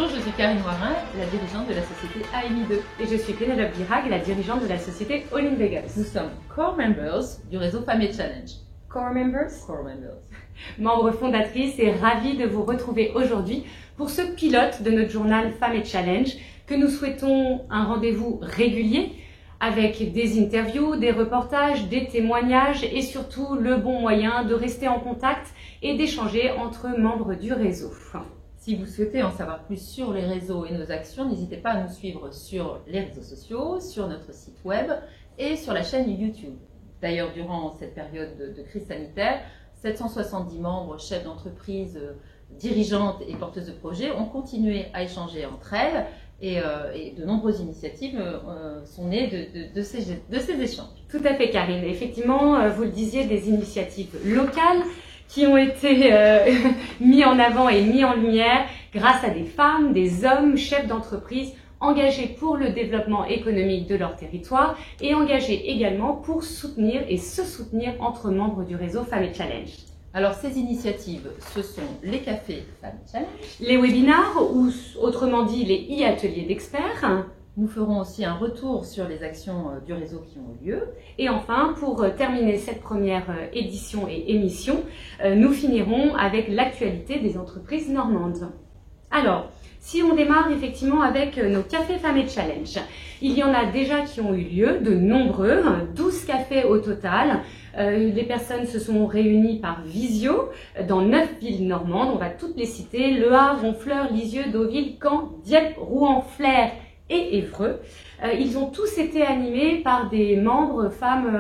Bonjour, je suis Karine Moirin, la dirigeante de la société AMI2. Et je suis Pénélope Virag, la dirigeante de la société All in Vegas. Nous sommes core members du réseau Femmes et Challenge. Core members. Core members. Membre fondatrice et ravie de vous retrouver aujourd'hui pour ce pilote de notre journal Femmes et Challenge que nous souhaitons un rendez-vous régulier avec des interviews, des reportages, des témoignages et surtout le bon moyen de rester en contact et d'échanger entre membres du réseau. Si vous souhaitez en savoir plus sur les réseaux et nos actions, n'hésitez pas à nous suivre sur les réseaux sociaux, sur notre site web et sur la chaîne YouTube. D'ailleurs, durant cette période de crise sanitaire, 770 membres, chefs d'entreprise, dirigeantes et porteuses de projets ont continué à échanger entre elles et de nombreuses initiatives sont nées de ces échanges. Tout à fait, Karine. Effectivement, vous le disiez, des initiatives locales qui ont été mis en avant et mis en lumière grâce à des femmes, des hommes, chefs d'entreprise engagés pour le développement économique de leur territoire et engagés également pour soutenir et se soutenir entre membres du réseau Femmes et Challenge. Alors ces initiatives, ce sont les cafés Femmes et Challenge, les webinars ou autrement dit les e-ateliers d'experts. Nous ferons aussi un retour sur les actions du réseau qui ont eu lieu. Et enfin, pour terminer cette première édition et émission, nous finirons avec l'actualité des entreprises normandes. Alors, si on démarre effectivement avec nos cafés Femmes et Challenge, il y en a déjà qui ont eu lieu, de nombreux, 12 cafés au total. Les personnes se sont réunies par visio dans 9 villes normandes, on va toutes les citer, Le Havre, Honfleur, Lisieux, Deauville, Caen, Dieppe, Rouen, Flers et Évreux. Ils ont tous été animés par des membres femmes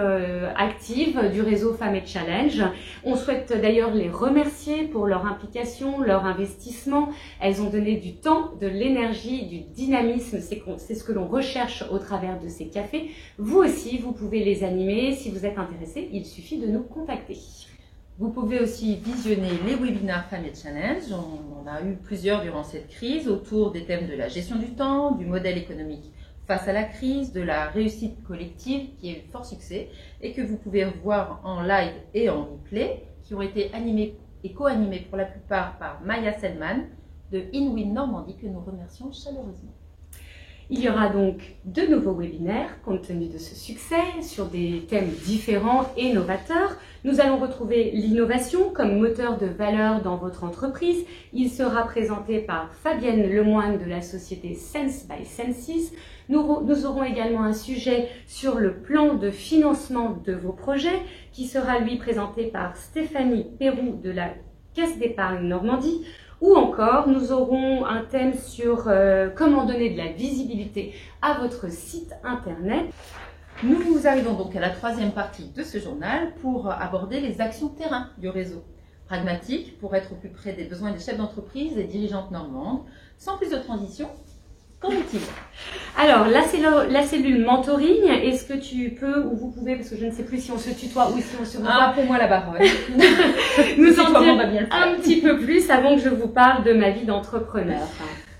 actives du réseau Femmes et Challenge. On souhaite d'ailleurs les remercier pour leur implication, leur investissement. Elles ont donné du temps, de l'énergie, du dynamisme. C'est ce que l'on recherche au travers de ces cafés. Vous aussi, vous pouvez les animer. Si vous êtes intéressé, il suffit de nous contacter. Vous pouvez aussi visionner les webinaires Femmes et Challenge. On en a eu plusieurs durant cette crise autour des thèmes de la gestion du temps, du modèle économique face à la crise, de la réussite collective qui a eu fort succès et que vous pouvez voir en live et en replay, qui ont été animés et co-animés pour la plupart par Maya Selman de InWin Normandie que nous remercions chaleureusement. Il y aura donc de nouveaux webinaires compte tenu de ce succès sur des thèmes différents et novateurs. Nous allons retrouver l'innovation comme moteur de valeur dans votre entreprise. Il sera présenté par Fabienne Lemoine de la société Sense by Sensis. Nous aurons également un sujet sur le plan de financement de vos projets qui sera lui présenté par Stéphanie Perroux de la Caisse d'épargne Normandie. Ou encore, nous aurons un thème sur comment donner de la visibilité à votre site internet. Nous arrivons donc à la troisième partie de ce journal pour aborder les actions terrain du réseau. Pragmatique pour être au plus près des besoins des chefs d'entreprise et dirigeantes normandes. Sans plus de transition, qu'en est-il? Alors, la cellule mentoring, est-ce que tu peux, ou vous pouvez, parce que je ne sais plus si on se tutoie ou si on se voit, pour moi la parole. nous en dire un petit peu plus avant que je vous parle de ma vie d'entrepreneur.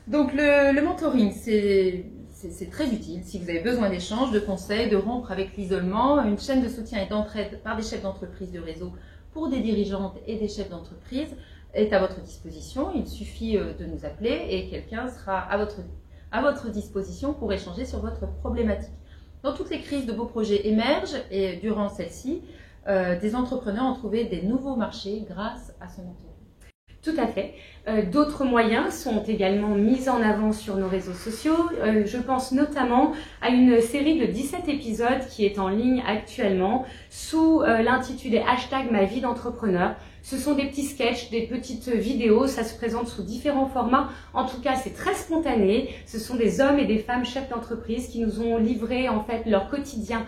Donc, le mentoring, c'est très utile si vous avez besoin d'échanges, de conseils, de rompre avec l'isolement. Une chaîne de soutien et d'entraide par des chefs d'entreprise de réseau pour des dirigeantes et des chefs d'entreprise est à votre disposition. Il suffit de nous appeler et quelqu'un sera à votre disposition pour échanger sur votre problématique. Dans toutes les crises, de beaux projets émergent et durant celle-ci, des entrepreneurs ont trouvé des nouveaux marchés grâce à ce mentoring. Tout à fait. D'autres moyens sont également mis en avant sur nos réseaux sociaux. Je pense notamment à une série de 17 épisodes qui est en ligne actuellement sous l'intitulé hashtag ma vie d'entrepreneur. Ce sont des petits sketchs, des petites vidéos, ça se présente sous différents formats. En tout cas, c'est très spontané. Ce sont des hommes et des femmes chefs d'entreprise qui nous ont livré en fait leur quotidien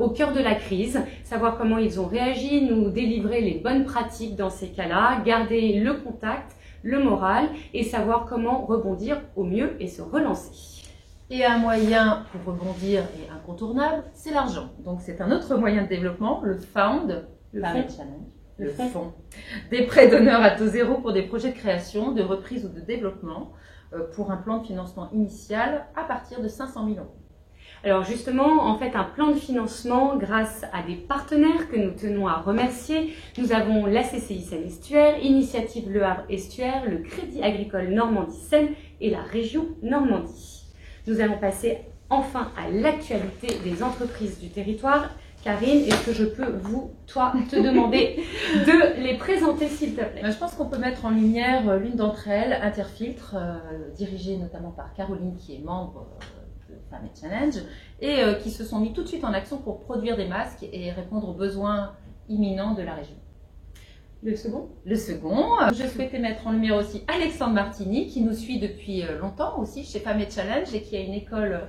au cœur de la crise, savoir comment ils ont réagi, nous délivrer les bonnes pratiques dans ces cas-là, garder le contact, le moral et savoir comment rebondir au mieux et se relancer. Et un moyen pour rebondir et incontournable, c'est l'argent. Donc c'est un autre moyen de développement, le Found, le fonds. Des prêts d'honneur à taux zéro pour des projets de création, de reprise ou de développement pour un plan de financement initial à partir de 500 000 €. Alors justement, en fait, un plan de financement grâce à des partenaires que nous tenons à remercier. Nous avons la CCI Seine-Estuaire, Initiative Le Havre Estuaire, le Crédit Agricole Normandie-Seine et la région Normandie. Nous allons passer enfin à l'actualité des entreprises du territoire. Karine, est-ce que je peux te demander de les présenter s'il te plaît? Je pense qu'on peut mettre en lumière l'une d'entre elles, Interfiltre, dirigée notamment par Caroline qui est membre de Femmes et Challenge et qui se sont mis tout de suite en action pour produire des masques et répondre aux besoins imminents de la région. Le second, je souhaitais mettre en lumière aussi Alexandre Martini qui nous suit depuis longtemps aussi chez Femmes et Challenge et qui a une école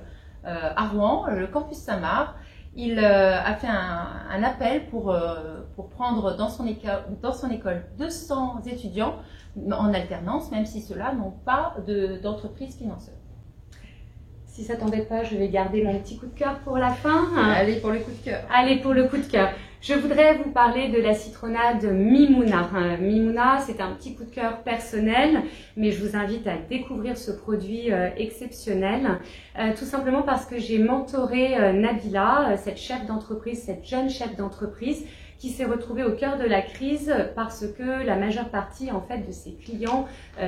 à Rouen, le campus Saint-Marc. Il a fait un appel pour prendre dans son école 200 étudiants en alternance, même si ceux-là n'ont pas d'entreprise financeur. Si ça t'embête pas, je vais garder mon petit coup de cœur pour la fin. Allez pour le coup de cœur. Allez pour le coup de cœur. Je voudrais vous parler de la citronnade Mimouna. Mimouna, c'est un petit coup de cœur personnel, mais je vous invite à découvrir ce produit exceptionnel, tout simplement parce que j'ai mentoré Nabila, cette jeune chef d'entreprise, qui s'est retrouvée au cœur de la crise parce que la majeure partie en fait de ses clients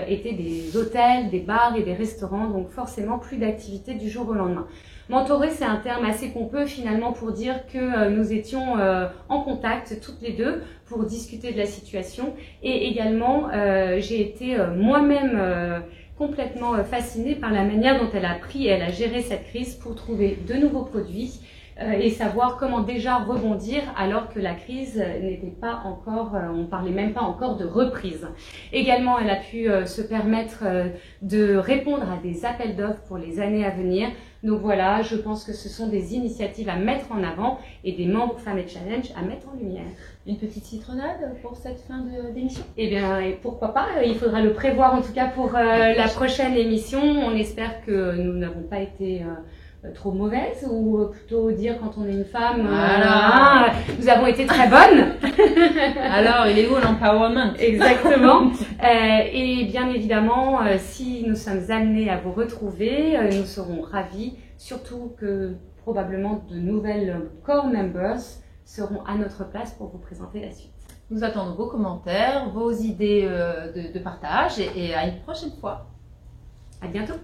étaient des hôtels, des bars et des restaurants, donc forcément plus d'activité du jour au lendemain. Mentorer, c'est un terme assez pompeux finalement pour dire que nous étions en contact toutes les deux pour discuter de la situation et également j'ai été moi-même complètement fascinée par la manière dont elle a pris et elle a géré cette crise pour trouver de nouveaux produits et savoir comment déjà rebondir alors que la crise n'était pas encore, on parlait même pas encore de reprise. Également, elle a pu se permettre de répondre à des appels d'offres pour les années à venir. Donc voilà, je pense que ce sont des initiatives à mettre en avant et des membres Femmes et Challenge à mettre en lumière. Une petite citronnade pour cette fin d'émission? Eh bien, et pourquoi pas, il faudra le prévoir en tout cas pour la prochaine émission. On espère que nous n'avons pas été trop mauvaise, ou plutôt dire quand on est une femme, voilà. Nous avons été très bonnes. Alors, il est où l'empowerment? Exactement. Et bien évidemment, si nous sommes amenés à vous retrouver, nous serons ravis, surtout que probablement de nouvelles core members seront à notre place pour vous présenter la suite. Nous attendons vos commentaires, vos idées de partage et à une prochaine fois. À bientôt.